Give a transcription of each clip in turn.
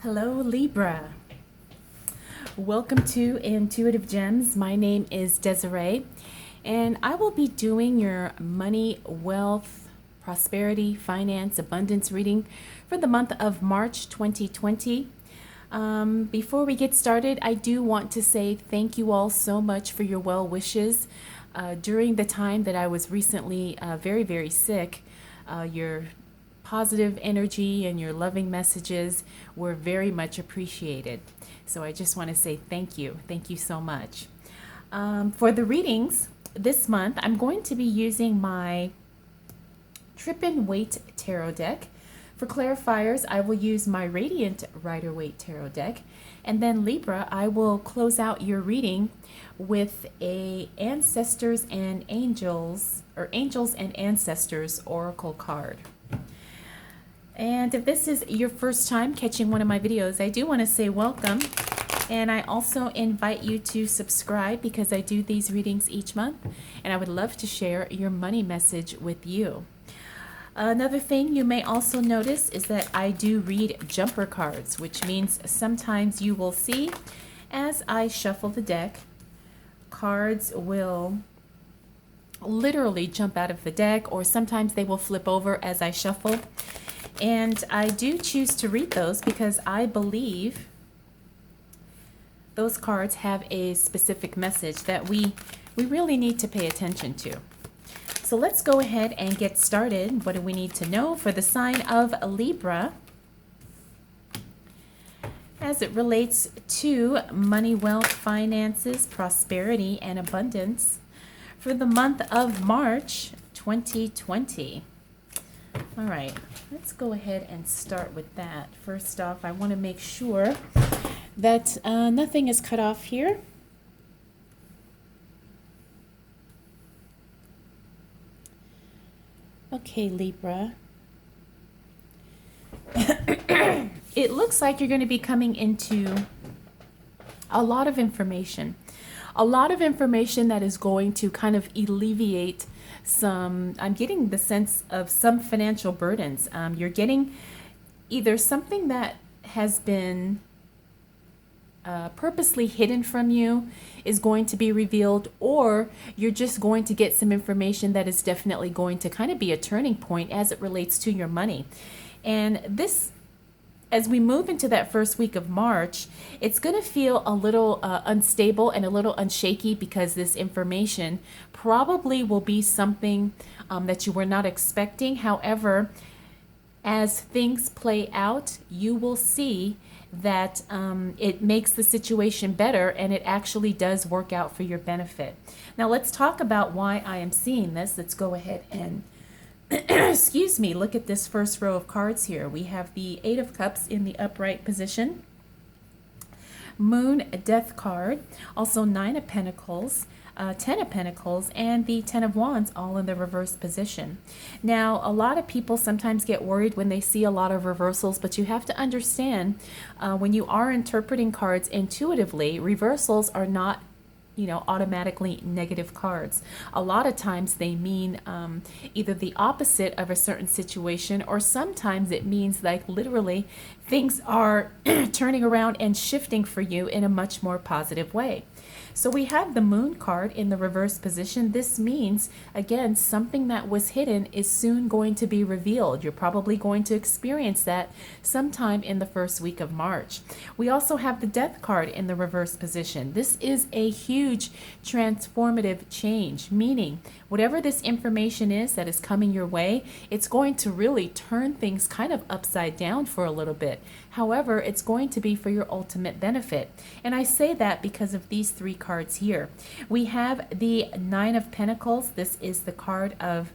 Hello, Libra. Welcome to Intuitive Gems. My name is Desiree, and I will be doing your money, wealth, prosperity, finance, abundance reading for the month of March 2020. Before we get started, I do want to say thank you all so much for your well wishes. During the time that I was recently very, very sick, your positive energy and your loving messages were very much appreciated. So I just want to say thank you. Thank you so much. For the readings this month, I'm going to be using my Trip and Wait Tarot deck. For clarifiers, I will use my Radiant Rider-Waite Tarot deck. And then Libra, I will close out your reading with a Ancestors and Angels, or Angels and Ancestors Oracle card. And if this is your first time catching one of my videos, I do want to say welcome. And I also invite you to subscribe because I do these readings each month. And I would love to share your money message with you. Another thing you may also notice is that I do read jumper cards, which means sometimes you will see as I shuffle the deck, cards will literally jump out of the deck, or sometimes they will flip over as I shuffle. And I do choose to read those because I believe those cards have a specific message that we really need to pay attention to. So let's go ahead and get started. What do we need to know for the sign of Libra as it relates to money, wealth, finances, prosperity, and abundance for the month of March 2020? All right, let's go ahead and start with that. First off, I want to make sure that nothing is cut off here. Okay, Libra. It looks like you're going to be coming into a lot of information. A lot of information that is going to kind of alleviate I'm getting the sense of some financial burdens. You're getting either something that has been purposely hidden from you is going to be revealed, or you're just going to get some information that is definitely going to kind of be a turning point as it relates to your money. And this, as we move into that first week of March, it's going to feel a little unstable and a little unshaky because this information probably will be something that you were not expecting. However, as things play out, you will see that it makes the situation better and it actually does work out for your benefit. Now let's talk about why I am seeing this. Let's go ahead and excuse me, look at this first row of cards here. We have the Eight of Cups in the upright position, Moon, Death card, also Nine of Pentacles, Ten of Pentacles, and the Ten of Wands all in the reverse position. Now, a lot of people sometimes get worried when they see a lot of reversals, but you have to understand when you are interpreting cards intuitively, reversals are not automatically negative cards. A lot of times they mean either the opposite of a certain situation, or sometimes it means like literally things are turning around and shifting for you in a much more positive way. So we have the Moon card in the reverse position. This means, again, something that was hidden is soon going to be revealed. You're probably going to experience that sometime in the first week of March. We also have the Death card in the reverse position. This is a huge transformative change, meaning whatever this information is that is coming your way, it's going to really turn things kind of upside down for a little bit. However, it's going to be for your ultimate benefit. And I say that because of these three cards here. We have the Nine of Pentacles. This is the card of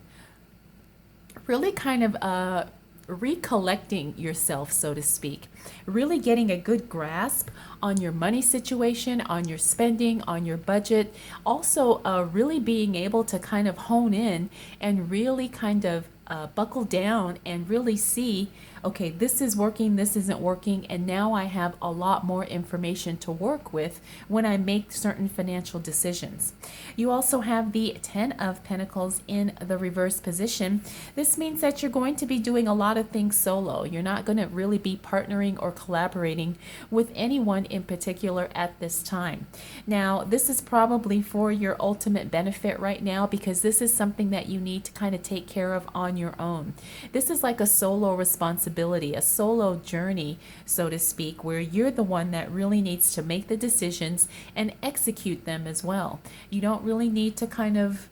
really kind of recollecting yourself, so to speak, really getting a good grasp on your money situation, on your spending, on your budget, also really being able to kind of hone in and really kind of buckle down and really see, okay, this is working, this isn't working, and now I have a lot more information to work with when I make certain financial decisions. You also have the 10 of Pentacles in the reverse position. This means that you're going to be doing a lot of things solo. You're not going to really be partnering or collaborating with anyone in particular at this time. Now, this is probably for your ultimate benefit right now, because this is something that you need to kind of take care of on your own. This is like a solo responsibility, a solo journey, so to speak, where you're the one that really needs to make the decisions and execute them as well. You don't really need to kind of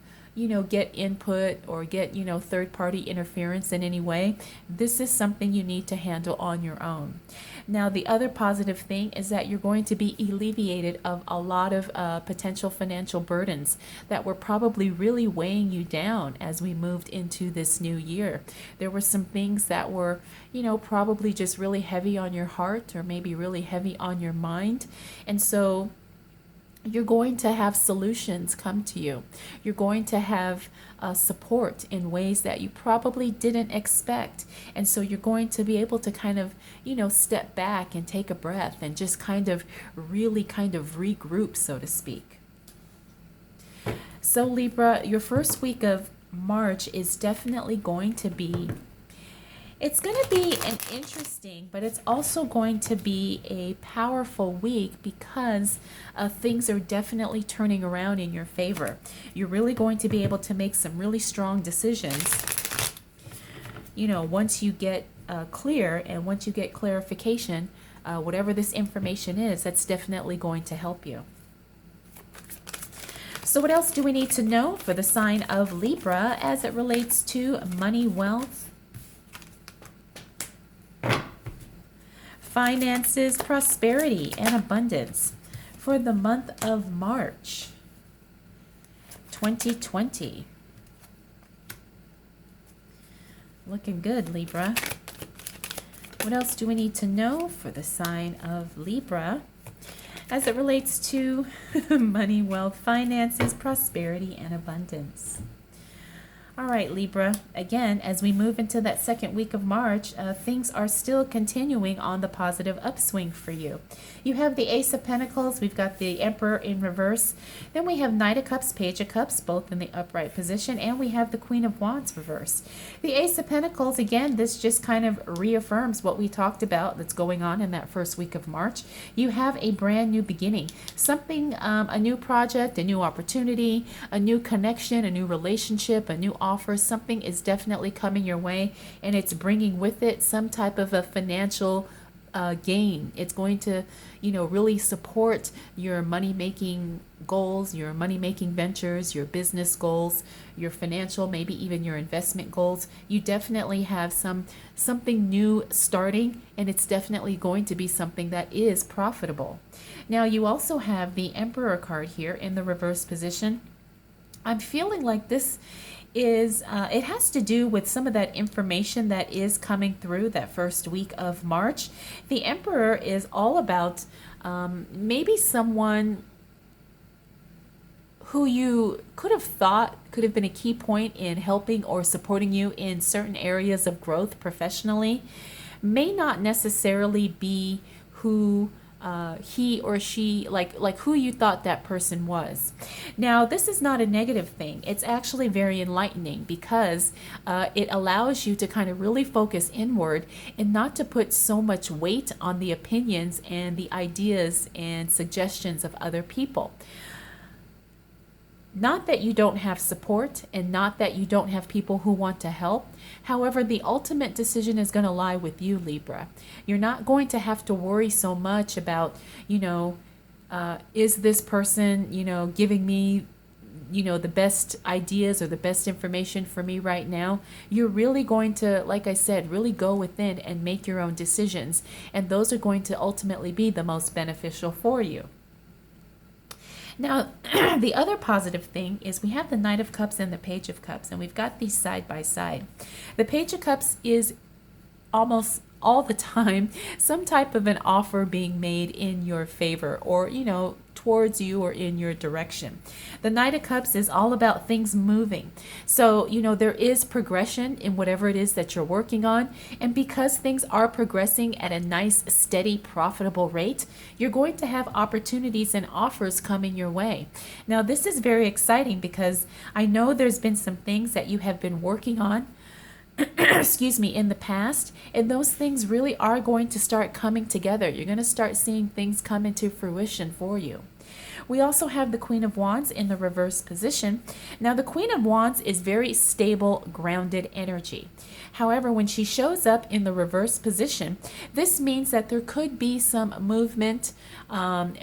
get input or get, third-party interference in any way. This is something you need to handle on your own. Now, the other positive thing is that you're going to be alleviated of a lot of potential financial burdens that were probably really weighing you down as we moved into this new year. There were some things that were, probably just really heavy on your heart, or maybe really heavy on your mind. And so you're going to have solutions come to you. You're going to have support in ways that you probably didn't expect. And so you're going to be able to kind of, step back and take a breath and just really regroup, so to speak. So Libra, your first week of March is definitely going to be, it's going to be an interesting, but it's also going to be a powerful week, because things are definitely turning around in your favor. You're really going to be able to make some really strong decisions, once you get clear, and once you get clarification, whatever this information is, that's definitely going to help you. So what else do we need to know for the sign of Libra as it relates to money, wealth, finances, prosperity, and abundance for the month of March 2020? Looking good, Libra. What else do we need to know for the sign of Libra as it relates to money, wealth, finances, prosperity, and abundance? All right, Libra, again, as we move into that second week of March, things are still continuing on the positive upswing for you. You have the Ace of Pentacles, we've got the Emperor in reverse, then we have Knight of Cups, Page of Cups, both in the upright position, and we have the Queen of Wands reverse. The Ace of Pentacles, again, this just kind of reaffirms what we talked about that's going on in that first week of March. You have a brand new beginning, something, a new project, a new opportunity, a new connection, a new relationship, a new offer. Something is definitely coming your way, and it's bringing with it some type of a financial gain. It's going to, really support your money-making goals, your money-making ventures, your business goals, your financial, maybe even your investment goals. You definitely have something new starting, and it's definitely going to be something that is profitable. Now, you also have the Emperor card here in the reverse position. I'm feeling like this is, it has to do with some of that information that is coming through that first week of March. The Emperor is all about maybe someone who you could have thought could have been a key point in helping or supporting you in certain areas of growth professionally, may not necessarily be who he or she, like who you thought that person was. Now, this is not a negative thing. It's actually very enlightening, because it allows you to kind of really focus inward and not to put so much weight on the opinions and the ideas and suggestions of other people. Not that you don't have support, and not that you don't have people who want to help. However, the ultimate decision is going to lie with you, Libra. You're not going to have to worry so much about, is this person, giving me, the best ideas or the best information for me right now. You're really going to, like I said, really go within and make your own decisions. And those are going to ultimately be the most beneficial for you. Now, the other positive thing is we have the Knight of Cups and the Page of Cups, and we've got these side by side. The Page of Cups is almost all the time some type of an offer being made in your favor, or, towards you or in your direction. The Knight of Cups is all about things moving. So, there is progression in whatever it is that you're working on. And because things are progressing at a nice, steady, profitable rate, you're going to have opportunities and offers coming your way. Now, this is very exciting because I know there's been some things that you have been working on excuse me, in the past, and those things really are going to start coming together. You're going to start seeing things come into fruition for you. We also have the Queen of Wands in the reverse position. Now, the Queen of Wands is very stable, grounded energy. However, when she shows up in the reverse position, this means that there could be some movement,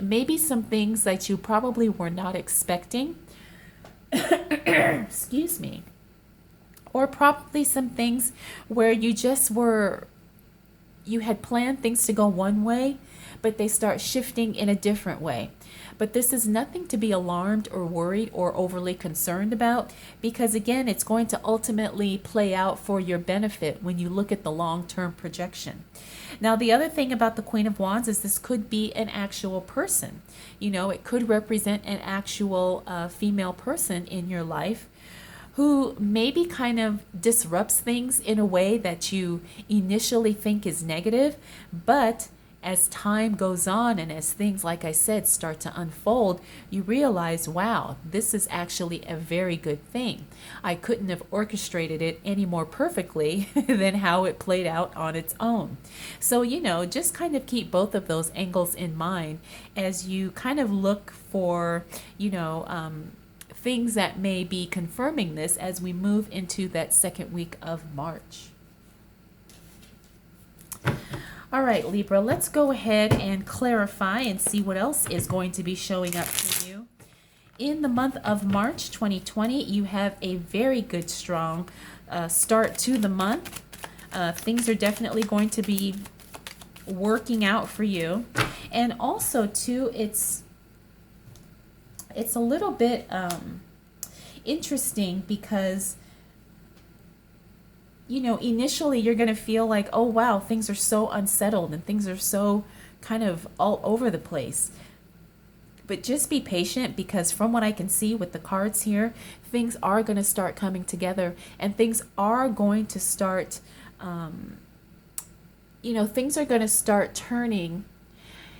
maybe some things that you probably were not expecting. Excuse me. Or probably some things where you had planned things to go one way, but they start shifting in a different way. But this is nothing to be alarmed or worried or overly concerned about, because again, it's going to ultimately play out for your benefit when you look at the long-term projection. Now, the other thing about the Queen of Wands is this could be an actual person. It could represent an actual female person in your life who maybe kind of disrupts things in a way that you initially think is negative, but as time goes on and as things, like I said, start to unfold, you realize, wow, this is actually a very good thing. I couldn't have orchestrated it any more perfectly than how it played out on its own. So, just kind of keep both of those angles in mind as you kind of look for, things that may be confirming this as we move into that second week of March. All right, Libra, let's go ahead and clarify and see what else is going to be showing up for you. In the month of March 2020, you have a very good, strong start to the month. Things are definitely going to be working out for you. And also, too, it's a little bit interesting because, initially you're going to feel like, oh, wow, things are so unsettled and things are so kind of all over the place. But just be patient, because from what I can see with the cards here, things are going to start coming together and things are going to start, things are going to start turning.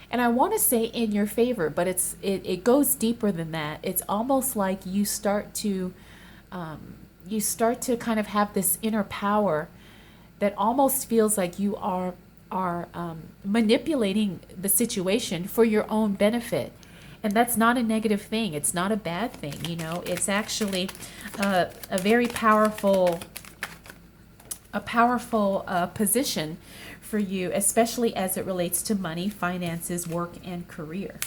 And I want to say in your favor, but it goes deeper than that. It's almost like you start to kind of have this inner power that almost feels like you are manipulating the situation for your own benefit. And that's not a negative thing. It's not a bad thing. It's actually a very powerful position for you, especially as it relates to money, finances, work, and career.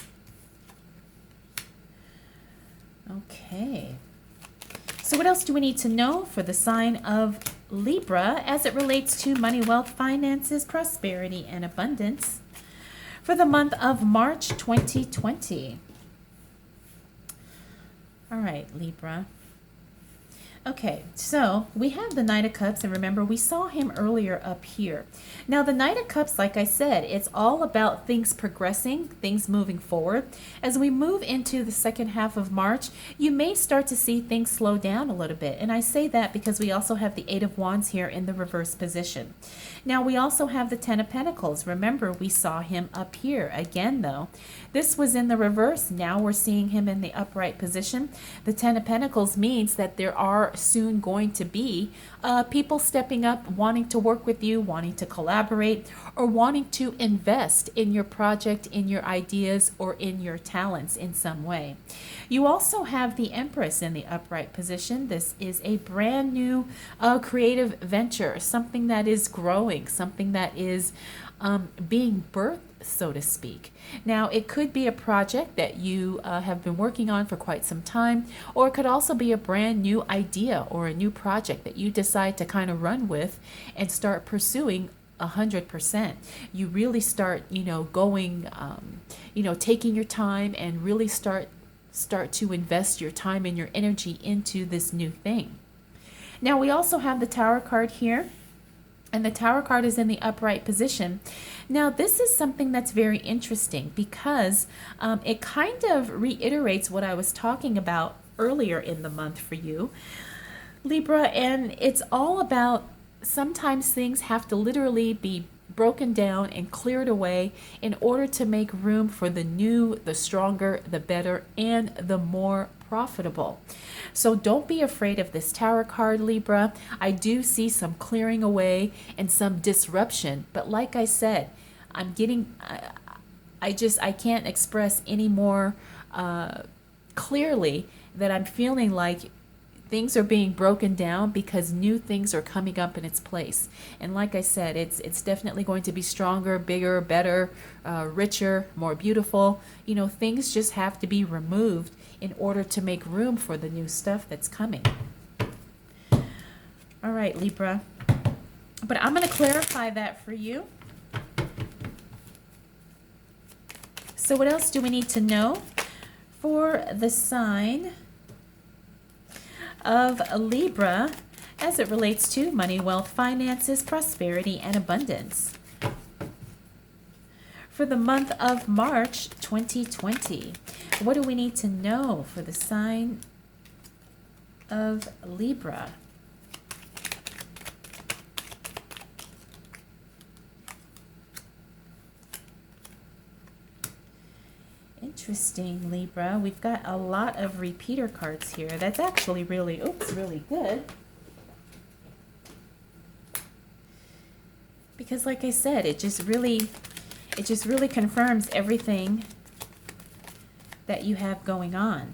Okay. So what else do we need to know for the sign of Libra as it relates to money, wealth, finances, prosperity, and abundance for the month of March 2020? All right, Libra. Okay, so we have the Knight of Cups, and remember, we saw him earlier up here. Now, the Knight of Cups, like I said, it's all about things progressing, things moving forward. As we move into the second half of March, you may start to see things slow down a little bit. And I say that because we also have the Eight of Wands here in the reverse position. Now, we also have the Ten of Pentacles. Remember, we saw him up here. Again, though, this was in the reverse. Now we're seeing him in the upright position. The Ten of Pentacles means that there are soon going to be people stepping up, wanting to work with you, wanting to collaborate, or wanting to invest in your project, in your ideas, or in your talents in some way. You also have the Empress in the upright position. This is a brand new creative venture, something that is growing, something that is being birthed, so to speak. Now, it could be a project that you have been working on for quite some time, or it could also be a brand new idea or a new project that you decide to kind of run with and start pursuing 100%. You really start, going, taking your time and really start to invest your time and your energy into this new thing. Now, we also have the Tower card here. And the Tower card is in the upright position. Now, this is something that's very interesting because it kind of reiterates what I was talking about earlier in the month for you, Libra, and it's all about sometimes things have to literally be broken down and cleared away in order to make room for the new, the stronger, the better, and the more profitable. So don't be afraid of this Tower card, Libra. I do see some clearing away and some disruption, but like I said, I'm getting, I can't express any more clearly that I'm feeling like things are being broken down because new things are coming up in its place. And like I said, it's definitely going to be stronger, bigger, better, richer, more beautiful. You know, things just have to be removed in order to make room for the new stuff that's coming. All right, Libra. But I'm going to clarify that for you. So what else do we need to know for the sign of Libra as it relates to money, wealth, finances, prosperity, and abundance for the month of March 2020? What do we need to know for the sign of Libra? Interesting, Libra. We've got a lot of repeater cards here. That's actually really good. Because like I said, it just really confirms everything that you have going on.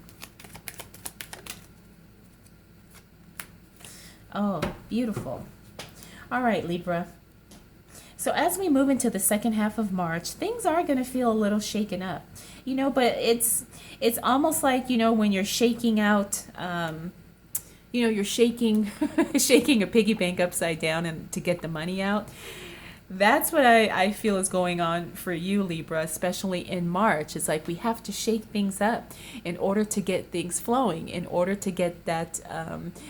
Oh, beautiful. All right, Libra. So as we move into the second half of March, things are going to feel a little shaken up, you know, but it's almost like, you know, when you're shaking out, you know, you're shaking a piggy bank upside down and to get the money out. That's what I feel is going on for you, Libra, especially in March. It's like we have to shake things up in order to get things flowing, in order to get that,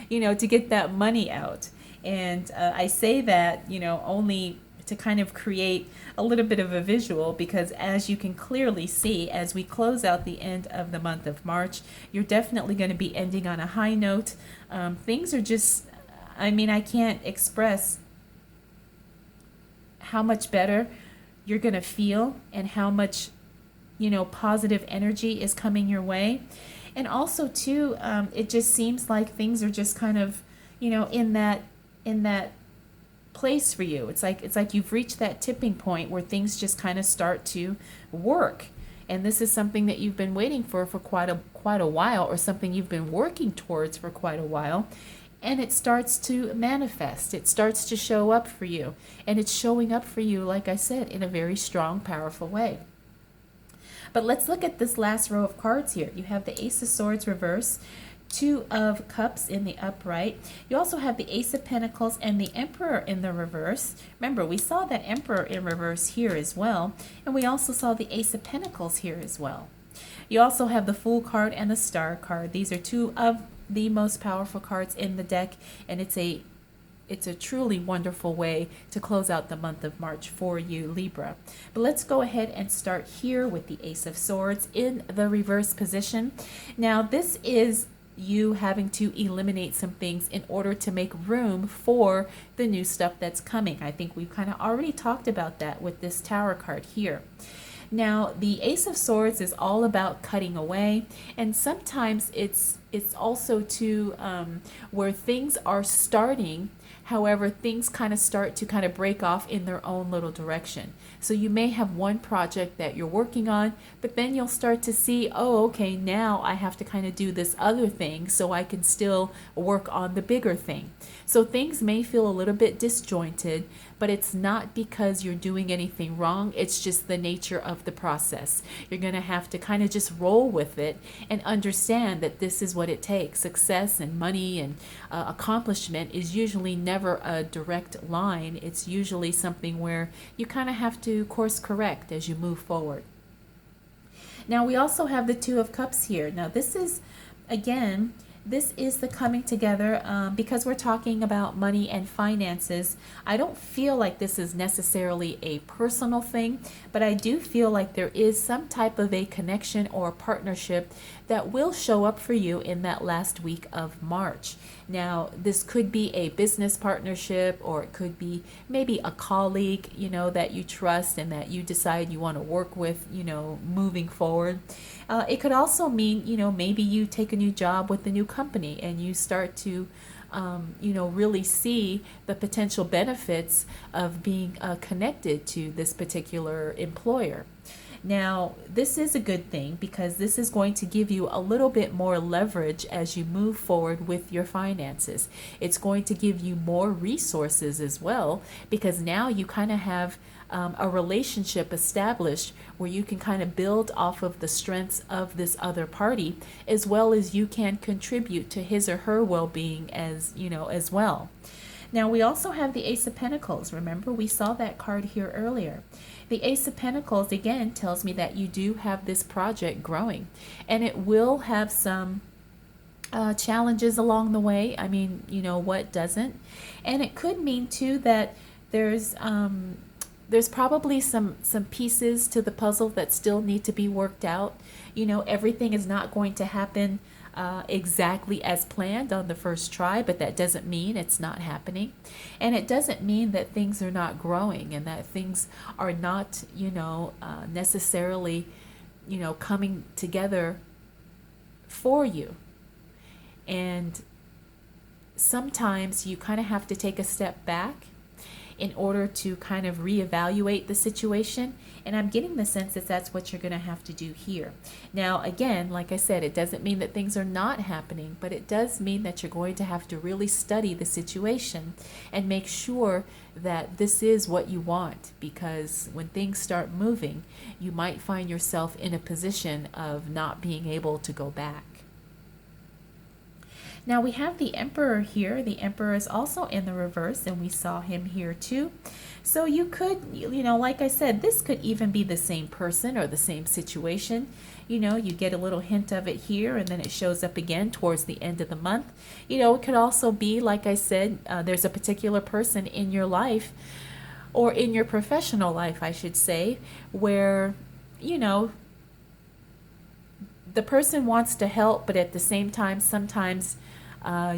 you know, to get that money out. And I say that, you know, only to kind of create a little bit of a visual, because as you can clearly see, as we close out the end of the month of March, you're definitely going to be ending on a high note. Things are just, I mean, I can't express how much better you're going to feel and how much, you know, positive energy is coming your way. And also too, it just seems like things are just kind of, you know, in that place for you. It's like you've reached that tipping point where things just kind of start to work. And this is something that you've been waiting for quite a while, or something you've been working towards for quite a while. And it starts to manifest. It starts to show up for you. And it's showing up for you, like I said, in a very strong, powerful way. But let's look at this last row of cards here. You have the Ace of Swords reverse, Two of Cups in the upright. You also have the Ace of Pentacles and the Emperor in the reverse. Remember, we saw that Emperor in reverse here as well. And we also saw the Ace of Pentacles here as well. You also have the Fool card and the Star card. These are two of the most powerful cards in the deck, and it's a truly wonderful way to close out the month of March for you, Libra. But let's go ahead and start here with the Ace of Swords in the reverse position. Now, this is you having to eliminate some things in order to make room for the new stuff that's coming. I think we've kind of already talked about that with this Tower card here. Now, the Ace of Swords is all about cutting away, and sometimes it's also to where things are starting. However, things kind of start to kind of break off in their own little direction. So you may have one project that you're working on, but then you'll start to see, oh, okay, now I have to kind of do this other thing so I can still work on the bigger thing. So things may feel a little bit disjointed, but it's not because you're doing anything wrong. It's just the nature of the process. You're going to have to kind of just roll with it and understand that this is what it takes. Success and money and accomplishment is usually never a direct line. It's usually something where you kind of have to course correct as you move forward. Now, we also have the Two of Cups here. Now, this is, again, this is the coming together. Because we're talking about money and finances, I don't feel like this is necessarily a personal thing, but I do feel like there is some type of a connection or partnership that will show up for you in that last week of March. Now, this could be a business partnership, or it could be maybe a colleague, that you trust and that you decide you want to work with, moving forward. It could also mean, maybe you take a new job with a new company and you start to, really see the potential benefits of being connected to this particular employer. Now, this is a good thing because this is going to give you a little bit more leverage as you move forward with your finances. It's going to give you more resources as well, because now you kind of have a relationship established where you can kind of build off of the strengths of this other party, as well as you can contribute to his or her well-being as well. Now, we also have the Ace of Pentacles. Remember, we saw that card here earlier. The Ace of Pentacles, again, tells me that you do have this project growing, and it will have some challenges along the way. I mean, what doesn't? And it could mean, too, that there's probably some pieces to the puzzle that still need to be worked out. Everything is not going to happen exactly as planned on the first try, but that doesn't mean it's not happening. And it doesn't mean that things are not growing and that things are not, necessarily, coming together for you. And sometimes you kind of have to take a step back in order to kind of reevaluate the situation. And I'm getting the sense that that's what you're going to have to do here. Now, again, like I said, it doesn't mean that things are not happening, but it does mean that you're going to have to really study the situation and make sure that this is what you want, because when things start moving, you might find yourself in a position of not being able to go back. Now we have the Emperor here. The Emperor is also in the reverse, and we saw him here too. So you could, like I said, this could even be the same person or the same situation. You get a little hint of it here, and then it shows up again towards the end of the month. It could also be, like I said, there's a particular person in your life, or in your professional life, I should say, where, the person wants to help, but at the same time, sometimes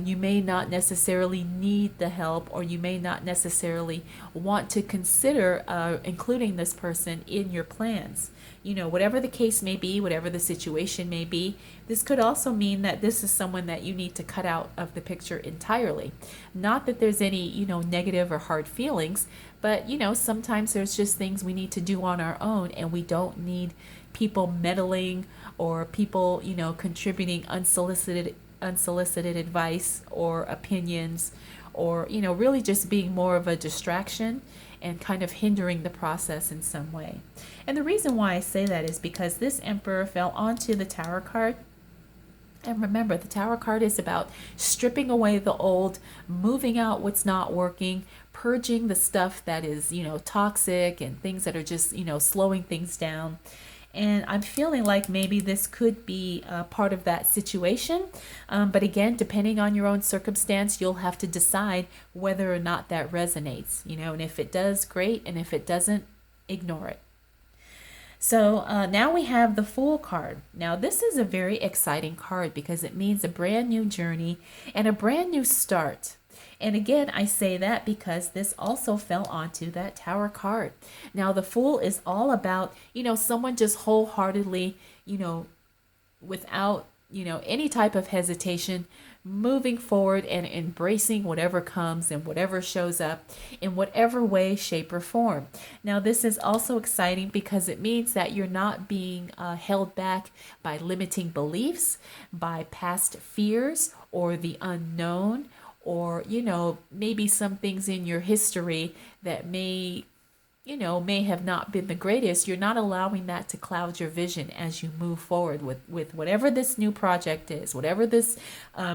you may not necessarily need the help, or you may not necessarily want to consider including this person in your plans. Whatever the case may be, whatever the situation may be, this could also mean that this is someone that you need to cut out of the picture entirely. Not that there's any, negative or hard feelings, but, sometimes there's just things we need to do on our own, and we don't need people meddling or people, contributing unsolicited advice or opinions, or really just being more of a distraction and kind of hindering the process in some way. And the reason why I say that is because this Emperor fell onto the Tower card. And remember, the Tower card is about stripping away the old, moving out what's not working, purging the stuff that is, toxic, and things that are just, slowing things down. And I'm feeling like maybe this could be part of that situation. But again, depending on your own circumstance, you'll have to decide whether or not that resonates, and if it does, great. And if it doesn't, ignore it. So now we have the Fool card. Now this is a very exciting card because it means a brand new journey and a brand new start. And again, I say that because this also fell onto that Tower card. Now, the Fool is all about, someone just wholeheartedly, without, any type of hesitation, moving forward and embracing whatever comes and whatever shows up in whatever way, shape, or form. Now, this is also exciting because it means that you're not being held back by limiting beliefs, by past fears, or the unknown, or, maybe some things in your history that may have not been the greatest. You're not allowing that to cloud your vision as you move forward with whatever this new project is, whatever this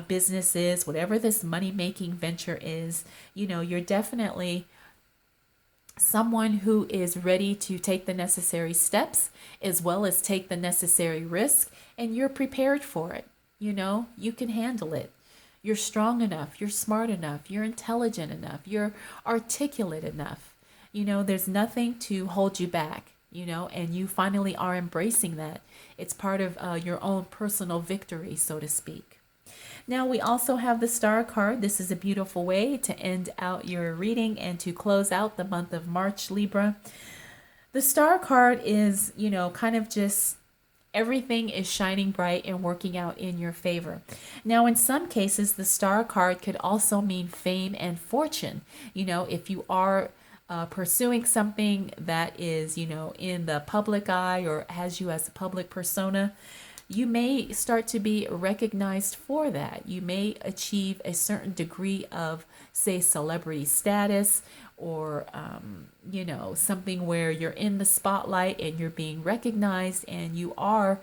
business is, whatever this money-making venture is. You're definitely someone who is ready to take the necessary steps as well as take the necessary risk, and you're prepared for it. You can handle it. You're strong enough, you're smart enough, you're intelligent enough, you're articulate enough. There's nothing to hold you back, and you finally are embracing that. It's part of your own personal victory, so to speak. Now, we also have the Star card. This is a beautiful way to end out your reading and to close out the month of March, Libra. The Star card is, kind of just everything is shining bright and working out in your favor. Now, in some cases, the Star card could also mean fame and fortune. If you are pursuing something that is, in the public eye or has you as a public persona, you may start to be recognized for that. You may achieve a certain degree of, say, celebrity status, or something where you're in the spotlight and you're being recognized, and you are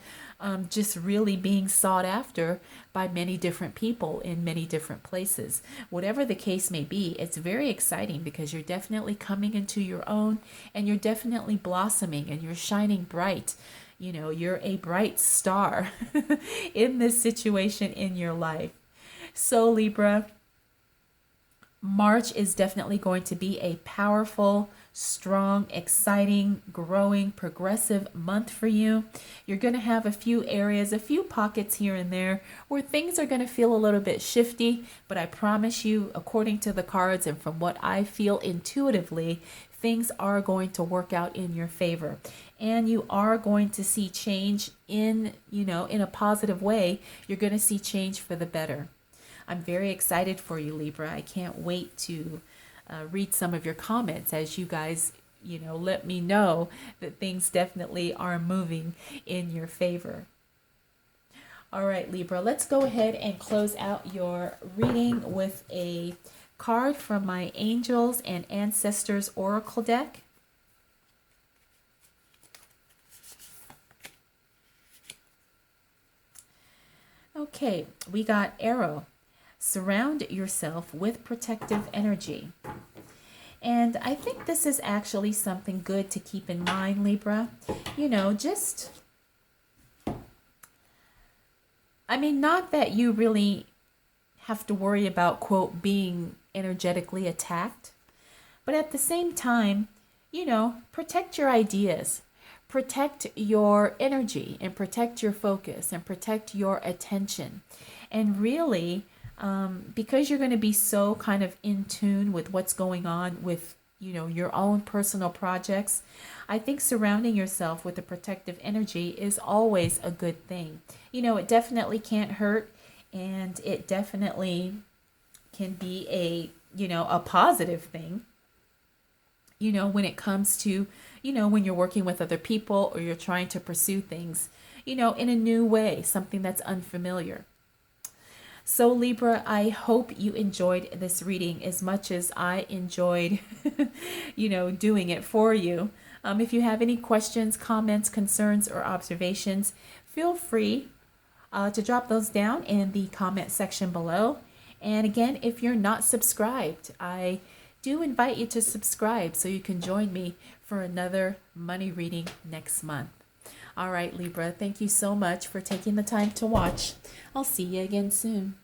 just really being sought after by many different people in many different places. Whatever the case may be, it's very exciting because you're definitely coming into your own, and you're definitely blossoming, and you're shining bright. You're a bright star in this situation in your life. So, Libra, March is definitely going to be a powerful, strong, exciting, growing, progressive month for you. You're going to have a few areas, a few pockets here and there where things are going to feel a little bit shifty, but I promise you, according to the cards and from what I feel intuitively, things are going to work out in your favor. And you are going to see change in a positive way. You're going to see change for the better. I'm very excited for you, Libra. I can't wait to read some of your comments as you guys, let me know that things definitely are moving in your favor. All right, Libra, let's go ahead and close out your reading with a card from my Angels and Ancestors Oracle deck. Okay, we got Arrow. Surround yourself with protective energy. And I think this is actually something good to keep in mind, Libra. Not that you really have to worry about, quote, being energetically attacked, but at the same time, protect your ideas, protect your energy, and protect your focus, and protect your attention. And really, because you're going to be so kind of in tune with what's going on with, your own personal projects, I think surrounding yourself with a protective energy is always a good thing. It definitely can't hurt, and it definitely can be a positive thing, when it comes to, when you're working with other people or you're trying to pursue things, in a new way, something that's unfamiliar. So, Libra, I hope you enjoyed this reading as much as I enjoyed, doing it for you. If you have any questions, comments, concerns, or observations, feel free to drop those down in the comment section below. And again, if you're not subscribed, I do invite you to subscribe so you can join me for another money reading next month. All right, Libra, thank you so much for taking the time to watch. I'll see you again soon.